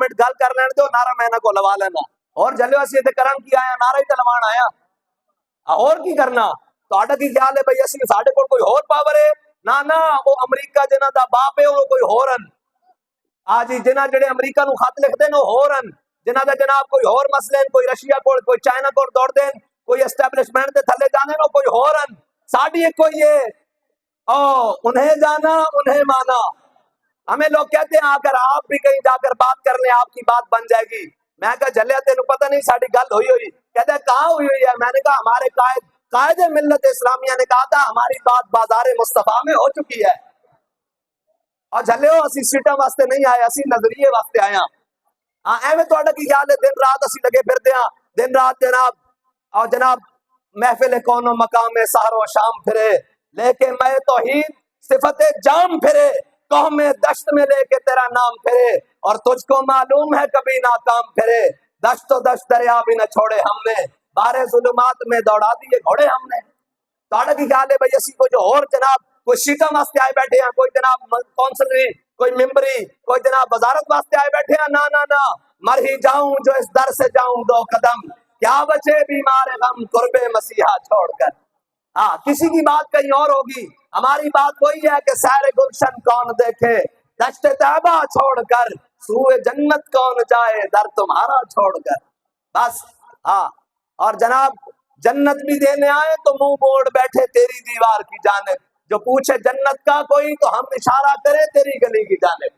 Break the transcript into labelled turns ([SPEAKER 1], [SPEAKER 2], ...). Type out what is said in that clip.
[SPEAKER 1] minute گل کر لینے دو نعرہ میں نہ کو لوا لینا اور جلو اسی تے کرن کی آیا نعرہ ہی تے لوان آیا اور کی کرنا تو آڈا کی خیال ہے بھئی اسی ساڑھے کوئی اور پاور ہے نہ وہ امریکہ جنہ دا باپ ہے وہ کوئی ہورن آج جنہ جڑے امریکہ نو خط لکھ دیں وہ ہورن جنہ دا جناب کوئی اور مسئلے کوئی رشیا کو کوئی چائنا کو دوڑ دیں کوئی اسٹیبلشمنٹ دے تھلے جانے نو کوئی ہورن ساڑھی ایک کوئی ہے انہیں جانا انہیں مانا ہمیں لوگ کہتے ہیں اگر آپ بھی کہیں جا کر بات کر لیں آپ کی بات بن جائے گی میں کہا جلیا تینوں پتہ نہیں ساڑھی گل ہوئی کہتے ہیں کہاں ہوئی ہے میں نے کہا ہمارے قائد ملت اسلامیہ نے کہا تھا ہماری بات بازار مصطفیٰ میں ہو چکی ہے اور جھلے ہو اسی سیٹا واسطے نہیں آئے اسی نظریے واسطے آیا ایویں تو کی خیال ہے دن رات اسی لگے پھرتے ہیں دن رات جناب محفل کون و مقام سحر و شام پھرے لیکن میں توحید صفت جام پھرے قوم دشت میں لے کے تیرا نام پھرے اور تجھ کو معلوم ہے کبھی ناکام پھرے دشت و دشت دریا بھی نہ چھوڑے ہم نے بارے ظلمات میں دوڑا دیے گھوڑے ہم نے تو کی خیال ہے بھئی اسی کو جو اور جناب کوئی سیٹا واسطے آئے بیٹھے ہیں کوئی جناب کونسلری کوئی ممبری کوئی جناب وزارت واسطے آئے بیٹھے ہیں نہ مر ہی جاؤں جو اس در سے جاؤں دو قدم کیا بچے بیمار غم قرب مسیحا چھوڑ کر کسی کی بات کہیں اور ہوگی ہماری بات وہی ہے کہ سیر گلشن کون دیکھے دشت طیبہ چھوڑ کر سوئے جنت کون جائے در تمہارا چھوڑ کر بس اور جناب جنت بھی دینے آئے تو منہ موڑ بیٹھے تیری دیوار کی جانب جو پوچھے جنت کا کوئی تو ہم اشارہ کرے تیری گلی کی جانب